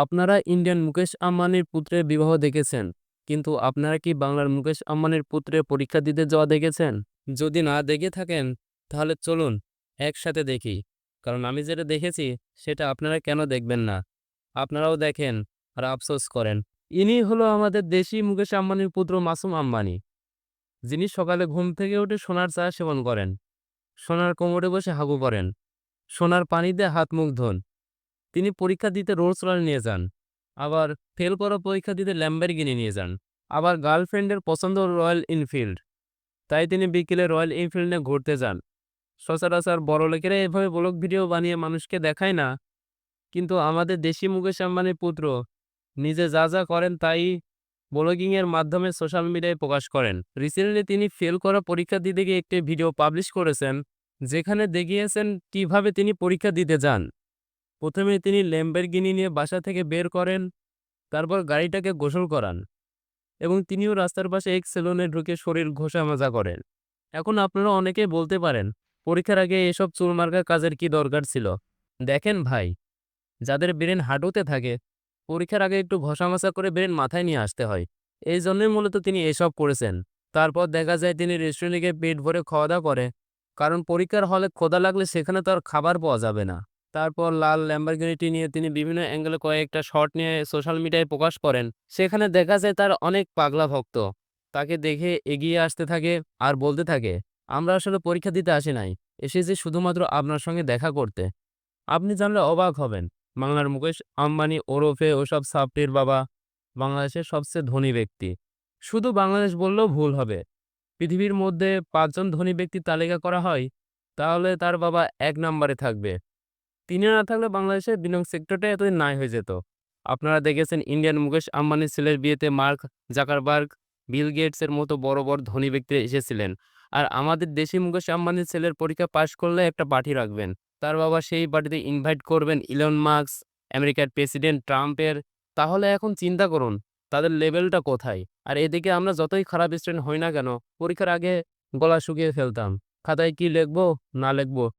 আপনারা ইন্ডিয়ান মুকেশ আম্বানির পুত্রের বিবাহ দেখেছেন, কিন্তু আপনারা কি বাংলার মুকেশ আম্বানির পুত্রের পরীক্ষা দিতে যাওয়া দেখেছেন? যদি না দেখে থাকেন, তাহলে চলুন একসাথে দেখি। কারণ আমি যেটা দেখেছি সেটা আপনারা কেন দেখবেন না? আপনারাও দেখেন আর আফসোস করেন। ইনি হলো আমাদের দেশি মুকেশ আম্বানির পুত্র মাসুম আম্বানি, যিনি সকালে ঘুম থেকে উঠে সোনার চা সেবন করেন, সোনার কোমরে বসে হাগু করেন, সোনার পানি দিয়ে হাত মুখ ধোন। তিনি পরীক্ষা দিতে রোলস রয়েল নিয়ে যান। আবার ফেল করা পরীক্ষা দিতে ল্যাম্বরগিনি নিয়ে যান। আবার গার্লফ্রেন্ডের পছন্দ রয়্যাল এনফিল্ড। তাই তিনি বিকেলে রয়্যাল এনফিল্ড নিয়ে ঘুরতে যান। সচরাচর বড়লোকেরা এভাবে ব্লগ ভিডিও বানিয়ে মানুষকে দেখায় না। কিন্তু আমাদের দেশি মুকেশ আম্বানির পুত্র নিজে যা যা করেন তাই ব্লগিং এর মাধ্যমে সোশ্যাল মিডিয়ায় প্রকাশ করেন। রিসেন্টলি তিনি ফেল করা পরীক্ষা দিতে গিয়ে একটি ভিডিও পাবলিশ করেছেন, যেখানে দেখিয়েছেন কিভাবে তিনি পরীক্ষা দিতে যান। প্রথমে তিনি ল্যাম্বরগিনি নিয়ে বাসা থেকে বের করেন, তারপর গাড়িটাকে গোসল করান এবং তিনিও রাস্তার পাশে এক সেলুনে ঢুকে শরীর ঘষা মাজা করেন। এখন আপনারা অনেকেই বলতে পারেন, পরীক্ষার আগে এসব চুলমার্কা কাজের কি দরকার ছিল? দেখেন ভাই, যাদের ব্রেন হাঁটুতে থাকে, পরীক্ষার আগে একটু ঘষা মাজা করে ব্রেন মাথায় নিয়ে আসতে হয়। এই জন্যই মূলত তিনি এসব করেছেন। তারপর দেখা যায় তিনি রেস্টুরেন্টে গিয়ে পেট ভরে খাওয়া দাওয়া করে, কারণ পরীক্ষার হলে ক্ষুধা লাগলে সেখানে তো আর খাবার পাওয়া যাবে না। তারপর লাল ল্যাম্বরগিনিটি নিয়ে তিনি বিভিন্ন অ্যাঙ্গেলে কয়েকটা শট নিয়ে সোশ্যাল মিডিয়ায় প্রকাশ করেন। সেখানে দেখা যায় তার অনেক পাগলা ভক্ত তাকে দেখে এগিয়ে আসতে থাকে আর বলতে থাকে, আমরা আসলে পরীক্ষা দিতে আসি নাই, এসেছি শুধুমাত্র আপনার সঙ্গে দেখা করতে। আপনি জানলে অবাক হবেন, বাংলার মুকেশ আম্বানি ওরফে ওসব সাপটির বাবা বাংলাদেশের সবচেয়ে ধনী ব্যক্তি। শুধু বাংলাদেশ বললেও ভুল হবে। পৃথিবীর মধ্যে ৫ জন ধনী ব্যক্তির তালিকা করা হয়, তাহলে তার বাবা ১ নম্বরে থাকবে। তিনি না থাকলে বাংলাদেশের বিনিয়োগ সেক্টরটা এতদিন নাই হয়ে যেত। আপনারা দেখেছেন ইন্ডিয়ান মুকেশ আম্বানির ছেলের বিয়েতে মার্ক জাকারবার্গ, বিল গেটস এর মতো বড় বড় ধনী ব্যক্তিরা এসেছিলেন। আর আমাদের দেশি মুকেশ আম্বানির ছেলের পরীক্ষা পাশ করলে একটা পার্টি রাখবেন। তার বাবা সেই পার্টিতে ইনভাইট করবেন ইলন মাস্ক, আমেরিকার প্রেসিডেন্ট ট্রাম্পের। তাহলে এখন চিন্তা করুন তাদের লেভেলটা কোথায়। আর এদিকে আমরা যতই খারাপ স্টুডেন্ট হই না কেন, পরীক্ষার আগে গলা শুকিয়ে ফেলতাম। খাতায় কি লিখবো না লিখবো